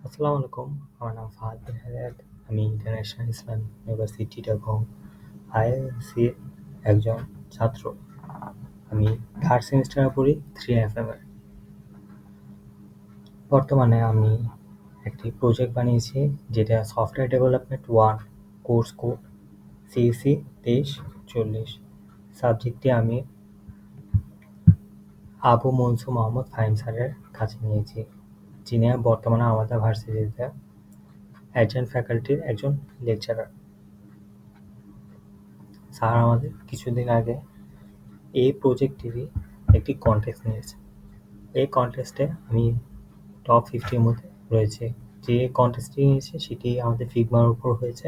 আসসালামু আলাইকুম। আমার নাম ফাহাদ বিন হায়াত। আমি international Islamic university Chittagong ILC একজন ছাত্র। আমি থার্ড সেমিস্টারে পড়ি 3FM এর। বর্তমানে আমি একটি প্রজেক্ট বানিয়েছি যেটা software development 1 course code CEC 2340। সাবজেক্টটি আমি আবু মনসুর মোহাম্মদ ফাহিম স্যারের কাছে নিয়েছি, যিনি বর্তমানে আমাদের ভার্সিটিতে অ্যাডজান্ট ফ্যাকাল্টির একজন লেকচারার। স্যার আমাদের কিছুদিন আগে এই প্রজেক্টেরই একটি কন্টেস্ট নিয়েছে। এই কন্টেস্টে আমি টপ 50-র মধ্যে রয়েছে। যে কন্টেস্টটি নিয়েছে সেটি আমাদের ফিগমার উপর হয়েছে।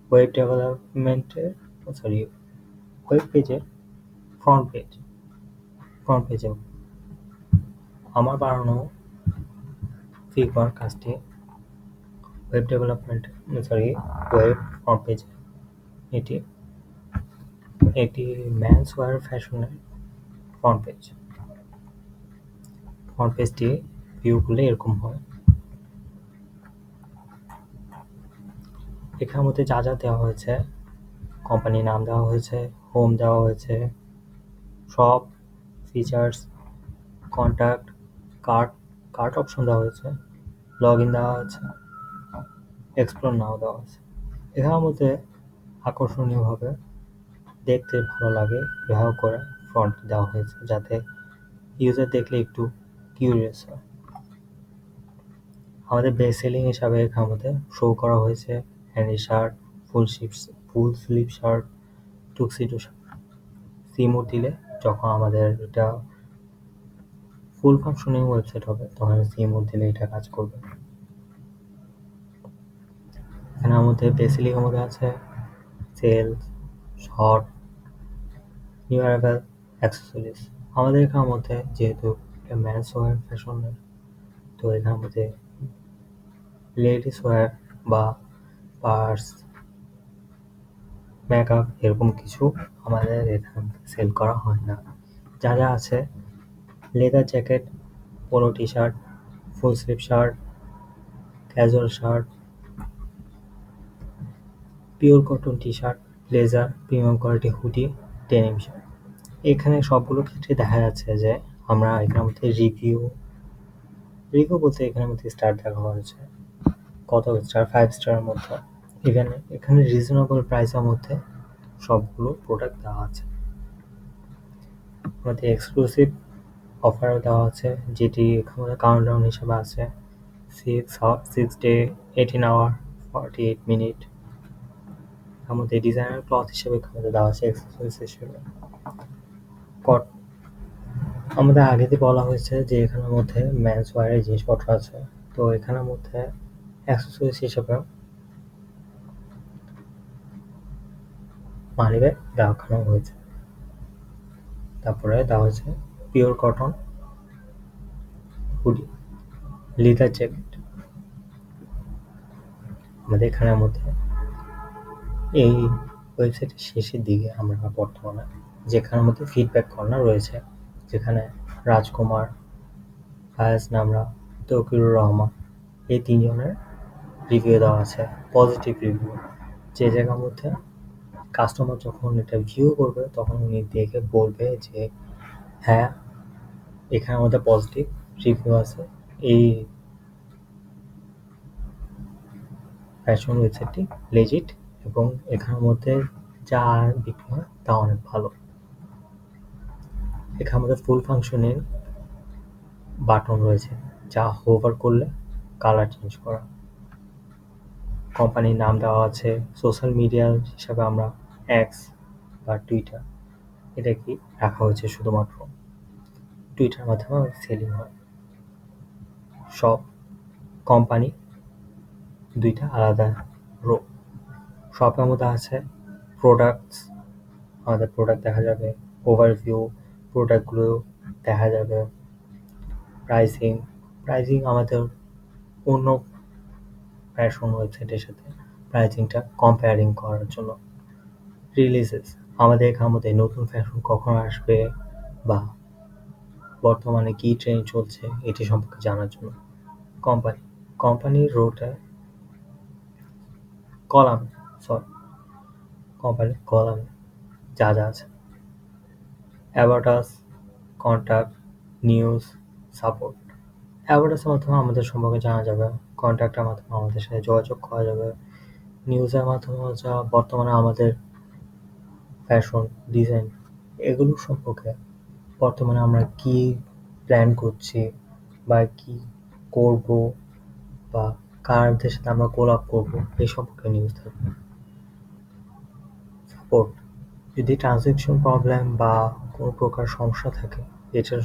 ওয়েব ডেভেলপমেন্টের ওয়েব পেজের ফ্রন্ট পেজে আমার বানানো ফিগমার কাজটি ওয়েব ফ্রন্ট পেজে এটি এটি মেন্স ওয়্যার ফ্যাশনের ফ্রন্ট পেজটি ভিউ করলে এরকম হয়। এখানের মধ্যে যা যা দেওয়া হয়েছে, কোম্পানির নাম দেওয়া হয়েছে, হোম দেওয়া হয়েছে, সব ফিচার্স, কন্ট্যাক্ট, কার্ট অপশন দেওয়া হয়েছে, লগ ইন দেওয়া আছে, এক্সপ্লোর নাও দেওয়া আছে। এখানের মধ্যে আকর্ষণীয়ভাবে দেখতে ভালো লাগে ব্যবহার করে ফন্ট দেওয়া হয়েছে, যাতে ইউজার দেখলে একটু কিউরিয়াস হয়। আমাদের বেস্ট সেলিং হিসাবে এখানের মধ্যে শো করা হয়েছে handy shirt, full sleeve shirt, tuxedo shirt. সিমোড দিলে যখন আমাদের এটা ফুল ফাংশনিং ওয়েবসাইট হবে তখন সিমোড দিলে এটা কাজ করবে। এখানের মধ্যে বেসিলিকের মধ্যে আছে sales, short, new arrival, accessories. আমাদের এখানের মধ্যে যেহেতু এটা মেন্স ওয়্যার ফ্যাশনের, তো এখানের মধ্যে লেডিস ওয়্যার বা পার্স, মেকআপ এরকম কিছু আমাদের এখানে সেল করা হয় না। যা যা আছে leather jacket, polo T shirt, full sleeve shirt, casual shirt, pure cotton T shirt, blazer, premium quality hoodie, denim shirt. এখানে সবগুলো ক্ষেত্রে দেখা যাচ্ছে যে আমরা এখানের মধ্যে রিভিউ বলতে এখানের মধ্যে স্টার দেখা হয়েছে কত স্টার, 5 স্টারের মধ্যে। এখানে রিজনেবল প্রাইসের মধ্যে সবগুলো প্রোডাক্ট দেওয়া আছে। আমাদের এক্সক্লুসিভ অফারও দেওয়া আছে, যেটি এখানে কাউন্টডাউন হিসেবে আছে 6 ডে, 18 আওয়ার, 48 মিনিট। আমাদের ডিজাইনার ক্লথ হিসেবে এখানে দেওয়া আছে এক্সেসরিজ হিসেবে। আমাদের আগেতে বলা হয়েছে যে এখানের মধ্যে মেন্স ওয়্যারের জিনিসপত্র আছে, তো এখানের মধ্যে অ্যাক্সেসরিজ হিসেবে মানিব্যাগ দেখানো হয়েছে। তারপরে দেওয়া হয়েছে pure cotton hoodie, leather jacket. আমাদের এখানের মধ্যে এই ওয়েবসাইটের শেষের দিকে আমরা বর্তমানে যেখানের মধ্যে ফিডব্যাক কর্নার রয়েছে, যেখানে রাজকুমার, ফায়াজ নামরা, তৌকিরুর রহমান এই 3 জনের রিভিউ দেওয়া আছে, পজিটিভ রিভিউ। যে জায়গার মধ্যে কাস্টমার যখন এটা ভিউ করবে তখন উনি দেখে বলবে যে হ্যাঁ, এখানের মধ্যে পজিটিভ রিভিউ আছে, এই ফ্যাশন ওয়েবসাইটটি লেজিট এবং এখানের মধ্যে যা বিক্রি হয় তা অনেক ভালো। এখানের মধ্যে ফুল ফাংশনের বাটন রয়েছে, যা হোভার করলে কালার চেঞ্জ করা। কোম্পানির নাম দেওয়া আছে। সোশ্যাল মিডিয়া হিসাবে আমরা এক্স বা টুইটার এটা কি রাখা হয়েছে, শুধুমাত্র টুইটার মাধ্যমে সেলিং হয়। সব কোম্পানি 2টা আলাদা রো। শপের মধ্যে আছে প্রোডাক্টস, আমাদের প্রোডাক্ট দেখা যাবে, ওভারভিউ, প্রোডাক্টগুলো দেখা যাবে, প্রাইসিং আমাদের অন্য ফ্যাশন ওয়েবসাইটের সাথে প্রাইসিংটা কম্পেয়ারিং করার জন্য। রিলিজেস, আমাদের এখানের মধ্যে নতুন ফ্যাশন কখন আসবে বা বর্তমানে কি ট্রেন্ড চলছে এটি সম্পর্কে জানার জন্য। কোম্পানি, কোম্পানির রোটে কলাম সরি কোম্পানির কলামে যা আছে about us, contact, news, support. About us এর মাধ্যমে আমাদের সম্পর্কে জানা যাবে, কন্টাক্টের মাধ্যমে আমাদের সাথে যোগাযোগ করা যাবে, নিউজের মাধ্যমে হচ্ছে বর্তমানে আমাদের ফ্যাশন, ডিজাইন এগুলো সম্পর্কে বর্তমানে আমরা কি প্ল্যান করছি বা কি করব বা কারদের সাথে আমরা কোলাপ করব এই সম্পর্কে নিউজ থাকবে। সাপোর্ট, যদি ট্রানজ্যাকশন প্রবলেম বা কোনো প্রকার সমস্যা থাকে এটার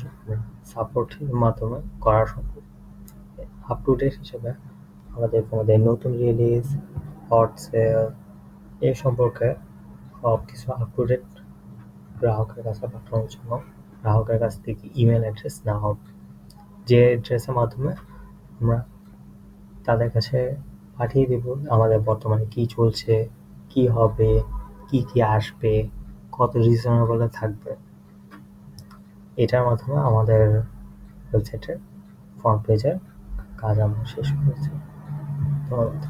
সাপোর্টের মাধ্যমে করা সম্ভব। আপ টু ডেট হিসেবে আমাদের নতুন রিলিজ, হট সেল এ সম্পর্কে সব কিছু আপ টু ডেট গ্রাহকের কাছে পাঠানোর জন্য গ্রাহকের কাছ থেকে ইমেল অ্যাড্রেস নেওয়া হবে, যে অ্যাড্রেসের মাধ্যমে আমরা তাদের কাছে পাঠিয়ে দেব আমাদের বর্তমানে কি চলছে, কি হবে, কি আসবে, কত রিজনেবলে থাকবে। এটার মাধ্যমে আমাদের ওয়েবসাইটের ফ্রন্ট পেজের কাজ আমরা শেষ করেছি। ধন্যবাদ।